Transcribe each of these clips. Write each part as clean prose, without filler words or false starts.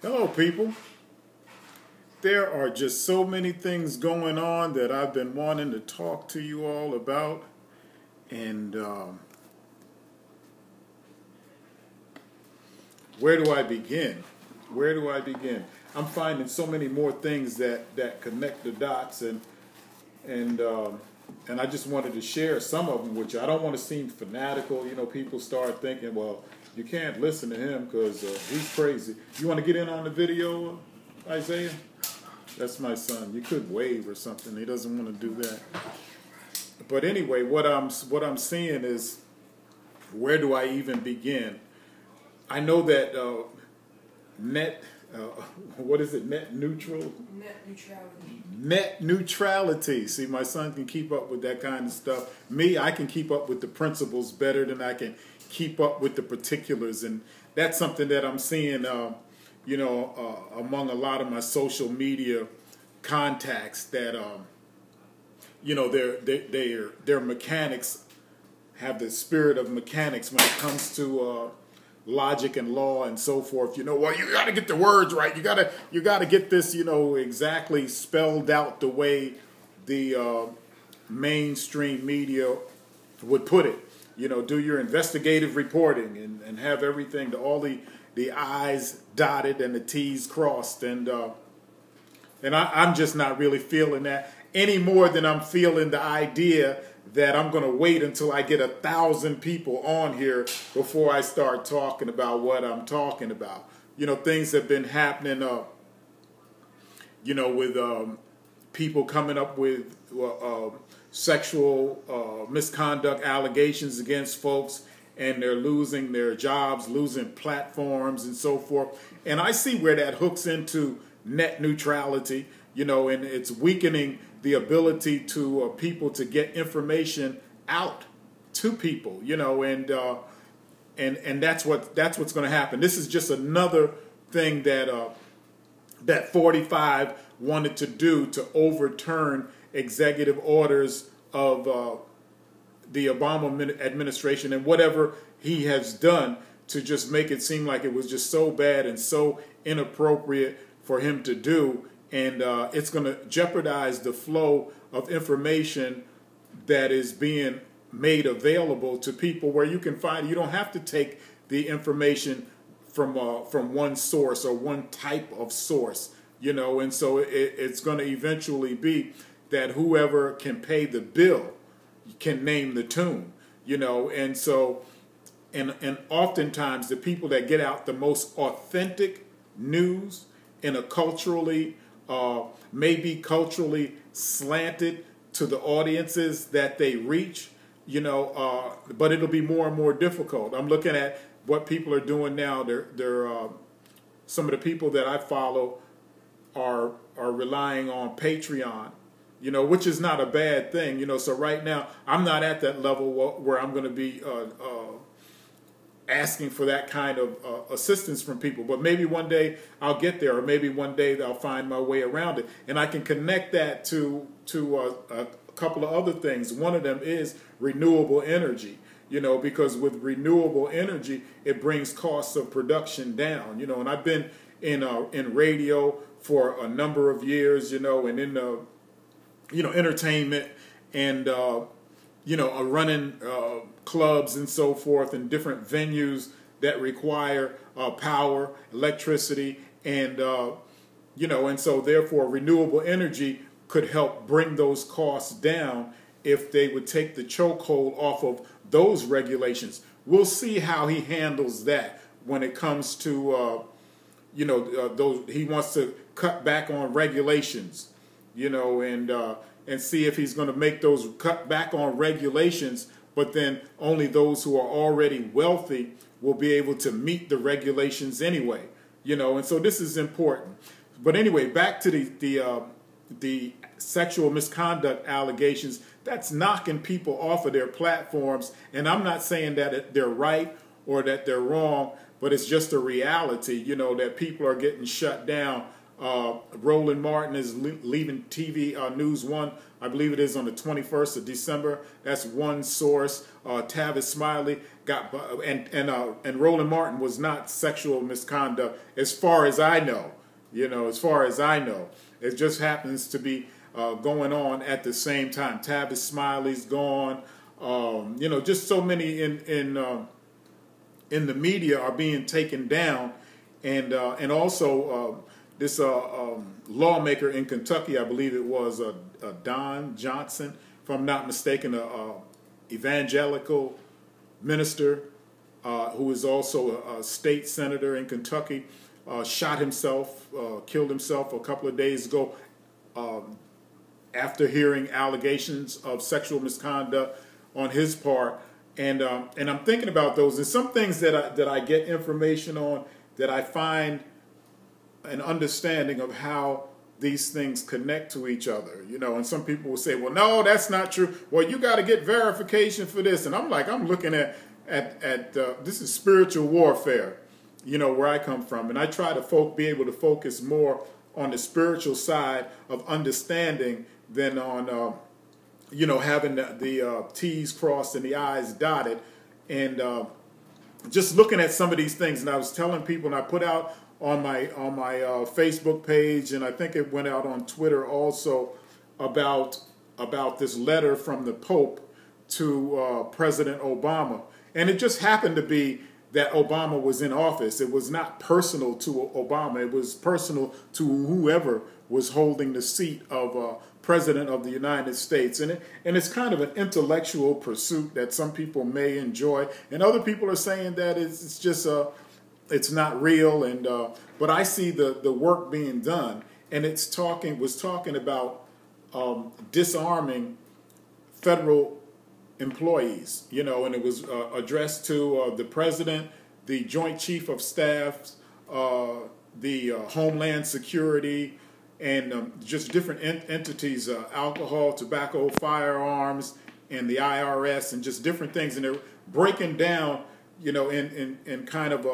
Hello, people. There are just so many things going on that I've been wanting to talk to you all about. And where do I begin? Where do I begin? I'm finding so many more things that connect the dots, and and I just wanted to share some of them with you. I don't want to seem fanatical. You know, people start thinking, well, you can't listen to him because he's crazy. You want to get in on the video, Isaiah? That's my son. You could wave or something. He doesn't want to do that. But anyway, what I'm seeing is, where do I even begin? I know that net, what is it? Net neutral. Net neutrality. Net neutrality. See, my son can keep up with that kind of stuff. Me, I can keep up with the principles better than I can keep up with the particulars, and that's something that I'm seeing. Among a lot of my social media contacts, that their mechanics have the spirit of mechanics when it comes to logic and law and so forth. You got to get the words right. You got to get this, exactly spelled out the way the mainstream media would put it. Do your investigative reporting and have everything, all the I's dotted and the T's crossed, and I'm just not really feeling that any more than I'm feeling the idea that I'm going to wait until I get 1,000 people on here before I start talking about what I'm talking about. Things have been happening, with people coming up with sexual misconduct allegations against folks, and they're losing their jobs, losing platforms, and so forth. And I see where that hooks into net neutrality, and it's weakening the ability to people to get information out to people, and that's what's going to happen. This is just another thing that 45 wanted to do to overturn executive orders of the Obama administration and whatever he has done to just make it seem like it was just so bad and so inappropriate for him to do. And it's going to jeopardize the flow of information that is being made available to people, where you don't have to take the information from one source or one type of source, and so it's going to eventually be that whoever can pay the bill can name the tune, and so and oftentimes the people that get out the most authentic news in a maybe culturally slanted to the audiences that they reach, but it'll be more and more difficult. I'm looking at what people are doing now. They're some of the people that I follow are relying on Patreon, which is not a bad thing, So right now, I'm not at that level where I'm going to be asking for that kind of assistance from people. But maybe one day I'll get there, or maybe one day I'll find my way around it. And I can connect that to a couple of other things. One of them is renewable energy, because with renewable energy, it brings costs of production down, and I've been in radio for a number of years, and in entertainment and, running clubs and so forth, and different venues that require power, electricity, and, and so therefore renewable energy could help bring those costs down if they would take the chokehold off of those regulations. We'll see how he handles that when it comes to, those. He wants to cut back on regulations, and see if he's going to make those cut back on regulations, but then only those who are already wealthy will be able to meet the regulations anyway, and so this is important. But anyway, back to the sexual misconduct allegations. That's knocking people off of their platforms, and I'm not saying that they're right or that they're wrong, but it's just a reality, that people are getting shut down Roland Martin is leaving TV News One. I believe it is on the 21st of December. That's one source. Tavis Smiley got, and Roland Martin was not sexual misconduct, as far as I know. As far as I know, it just happens to be going on at the same time. Tavis Smiley's gone. Just so many in the media are being taken down, and also this lawmaker in Kentucky, I believe it was Don Johnson, if I'm not mistaken, a evangelical minister who is also a state senator in Kentucky, shot himself, killed himself a couple of days ago after hearing allegations of sexual misconduct on his part. And I'm thinking about those. And some things that I get information on that I find an understanding of how these things connect to each other, and some people will say, well, no, that's not true. Well, you got to get verification for this. And I'm looking at this is spiritual warfare, where I come from. And I try to be able to focus more on the spiritual side of understanding than on, having the T's crossed and the I's dotted. And just looking at some of these things. And I was telling people, and I put out on my Facebook page, and I think it went out on Twitter also, about this letter from the Pope to President Obama. And it just happened to be that Obama was in office. It was not personal to Obama. It was personal to whoever was holding the seat of President of the United States. And it's kind of an intellectual pursuit that some people may enjoy. And other people are saying that it's just it's not real. But I see the work being done. And was talking about disarming federal employees, and it was addressed to the president, the Joint Chief of Staff, the Homeland Security, and just different entities, alcohol, tobacco, firearms, and the IRS, and just different things. And they're breaking down, in kind of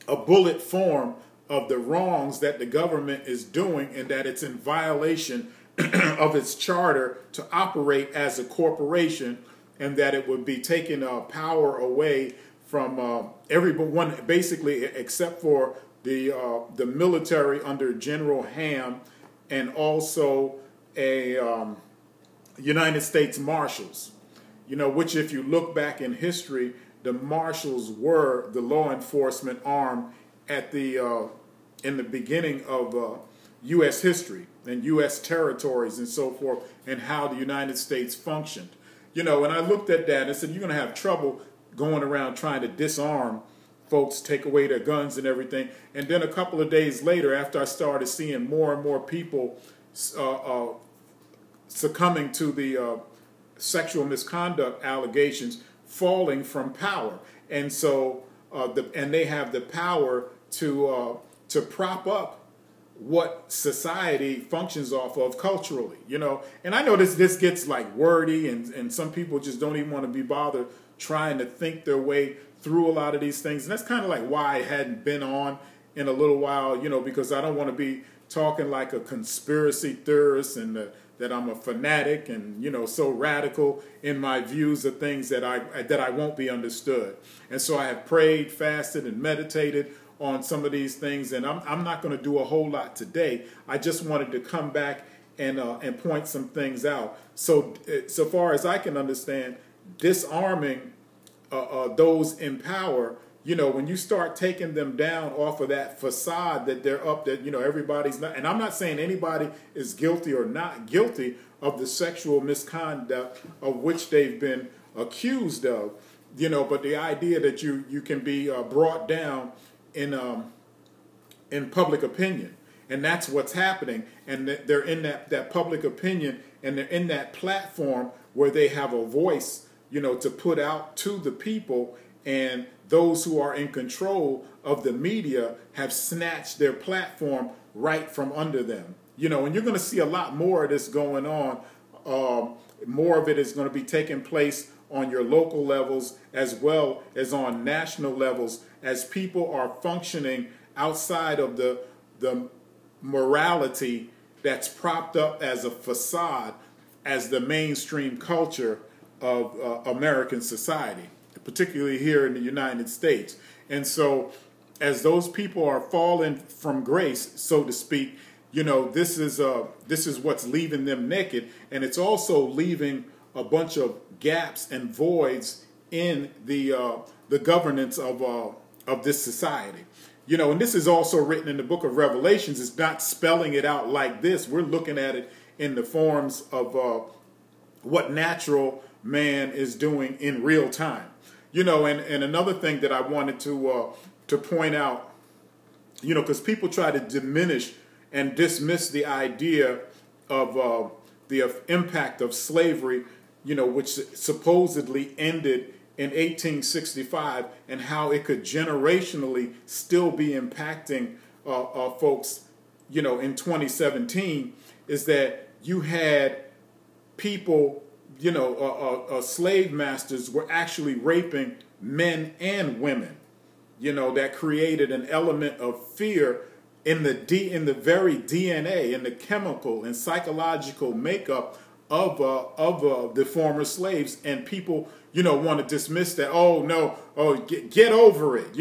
a bullet form of the wrongs that the government is doing, and that it's in violation of its charter to operate as a corporation, and that it would be taking power away from everyone, basically, except for the military under General Ham, and also a United States Marshals. Which, if you look back in history, the Marshals were the law enforcement arm at in the beginning of U.S. history and U.S. territories and so forth, and how the United States functioned. And I looked at that and I said, you're going to have trouble going around trying to disarm folks, take away their guns and everything. And then a couple of days later, after I started seeing more and more people succumbing to the sexual misconduct allegations, falling from power. And so, and they have the power to prop up what society functions off of culturally, And I know this gets like wordy, and some people just don't even want to be bothered trying to think their way through a lot of these things. And that's kind of like why I hadn't been on in a little while, because I don't want to be talking like a conspiracy theorist, and that I'm a fanatic and, so radical in my views of things that I won't be understood. And so I have prayed, fasted, and meditated on some of these things, and I'm not going to do a whole lot today. I just wanted to come back and point some things out. So far as I can understand, disarming those in power, when you start taking them down off of that facade that they're up, that everybody's not, and I'm not saying anybody is guilty or not guilty of the sexual misconduct of which they've been accused of, but the idea that you can be brought down in public opinion, and that's what's happening. And they're in that public opinion, and they're in that platform where they have a voice, to put out to the people, and those who are in control of the media have snatched their platform right from under them. And you're going to see a lot more of this going on. More of it is going to be taking place on your local levels as well as on national levels, as people are functioning outside of the morality that's propped up as a facade as the mainstream culture of American society, particularly here in the United States. And so as those people are falling from grace, so to speak, this is what's leaving them naked, and it's also leaving a bunch of gaps and voids in the governance of this society. And this is also written in the book of Revelations. It's not spelling it out like this. We're looking at it in the forms of what natural man is doing in real time. And another thing that I wanted to point out, because people try to diminish and dismiss the idea of the impact of slavery, which supposedly ended in 1865, and how it could generationally still be impacting folks, in 2017, is that you had people, slave masters were actually raping men and women, that created an element of fear in the very DNA, in the chemical and psychological makeup of the former slaves. And people, want to dismiss that. Oh no, get over it,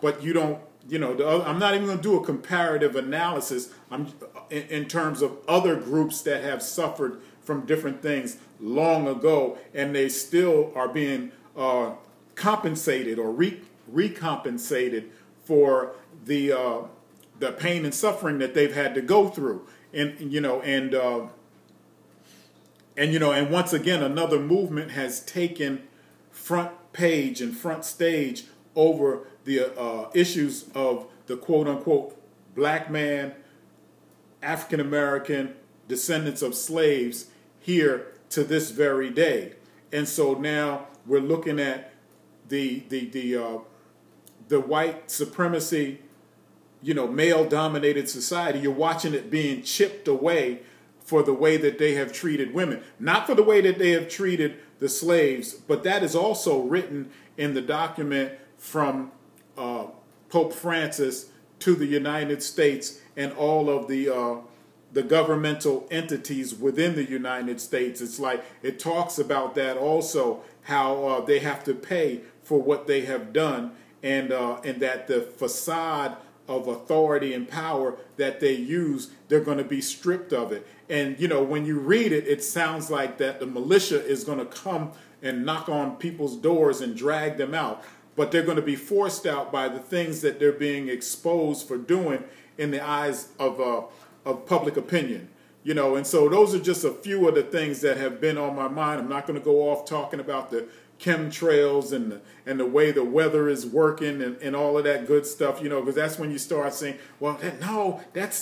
but you don't. I'm not even going to do a comparative analysis. I'm in terms of other groups that have suffered from different things long ago, and they still are being compensated or recompensated for the pain and suffering that they've had to go through. And once again, another movement has taken front page and front stage over the issues of the quote unquote black man, African American descendants of slaves here to this very day. And so now we're looking at the white supremacy, male dominated society. You're watching it being chipped away for the way that they have treated women, not for the way that they have treated the slaves, but that is also written in the document from Pope Francis to the United States and all of the governmental entities within the United States. It's like it talks about that also, how they have to pay for what they have done, and that the facade of authority and power that they use, they're going to be stripped of it. And when you read it, it sounds like that the militia is going to come and knock on people's doors and drag them out, but they're going to be forced out by the things that they're being exposed for doing in the eyes of public opinion. And so those are just a few of the things that have been on my mind. I'm not going to go off talking about the chemtrails and the way the weather is working and all of that good stuff, because that's when you start saying, well, that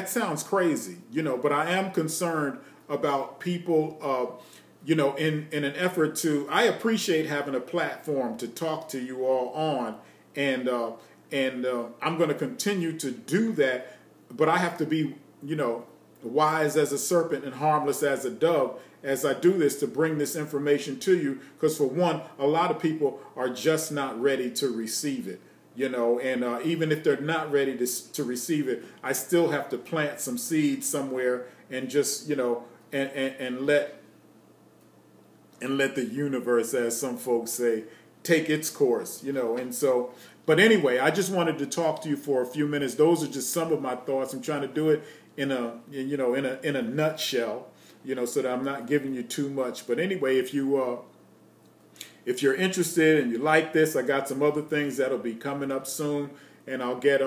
sounds crazy, but I am concerned about people, in an effort to, I appreciate having a platform to talk to you all on, and I'm going to continue to do that, but I have to be, wise as a serpent and harmless as a dove as I do this, to bring this information to you, because for one, a lot of people are just not ready to receive it, and even if they're not ready to receive it, I still have to plant some seeds somewhere and just, and let the universe, as some folks say, take its course, and so, but anyway, I just wanted to talk to you for a few minutes. Those are just some of my thoughts. I'm trying to do it in a nutshell, so that I'm not giving you too much. But anyway, if you're interested and you like this, I got some other things that'll be coming up soon, and I'll get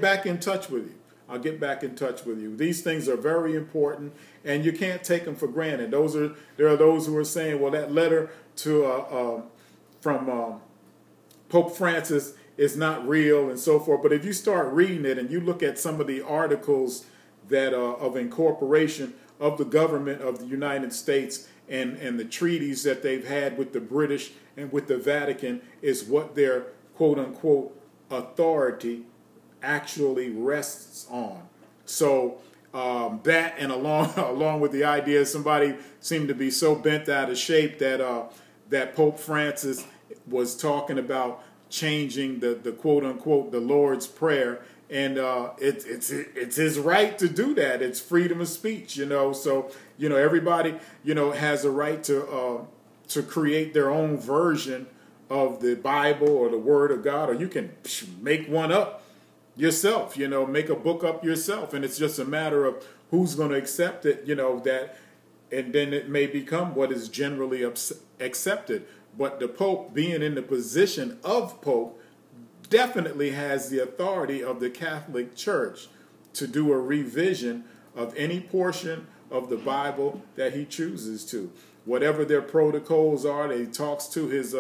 back in touch with you. I'll get back in touch with you. These things are very important, and you can't take them for granted. There are those who are saying, well, that letter from Pope Francis is not real and so forth. But if you start reading it and you look at some of the articles that of incorporation of the government of the United States and the treaties that they've had with the British and with the Vatican, is what their quote unquote authority actually rests on. So that, and along with the idea, somebody seemed to be so bent out of shape that Pope Francis was talking about changing the quote unquote the Lord's Prayer and it's his right to do that. It's freedom of speech, So everybody has a right to create their own version of the Bible or the Word of God, or you can make one up yourself. Make a book up yourself, and it's just a matter of who's going to accept it. And then it may become what is generally accepted. But the Pope, being in the position of Pope, definitely has the authority of the Catholic Church to do a revision of any portion of the Bible that he chooses to. Whatever their protocols are, he talks to his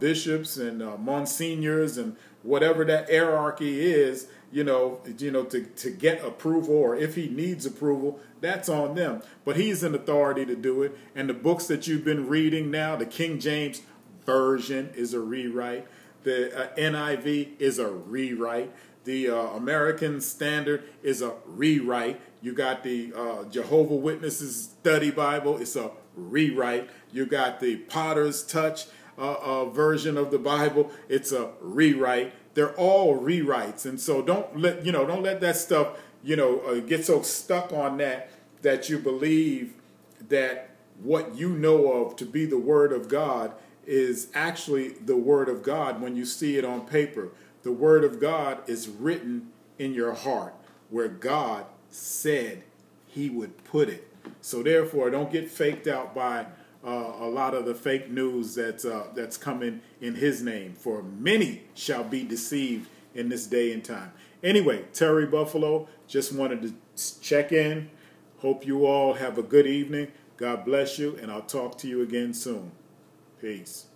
bishops and monsignors and whatever that hierarchy is, to get approval, or if he needs approval, that's on them. But he's an authority to do it. And the books that you've been reading now, the King James Version is a rewrite. The NIV is a rewrite. The American Standard is a rewrite. You got the Jehovah's Witnesses Study Bible. It's a rewrite. You got the Potter's Touch version of the Bible. It's a rewrite. They're all rewrites, and so don't let that stuff get so stuck on that you believe that what you know of to be the Word of God is actually the Word of God when you see it on paper. The Word of God is written in your heart, where God said He would put it. So therefore, don't get faked out by a lot of the fake news that's coming in His name. For many shall be deceived in this day and time. Anyway, Terry Buffalo, just wanted to check in. Hope you all have a good evening. God bless you, and I'll talk to you again soon. Peace.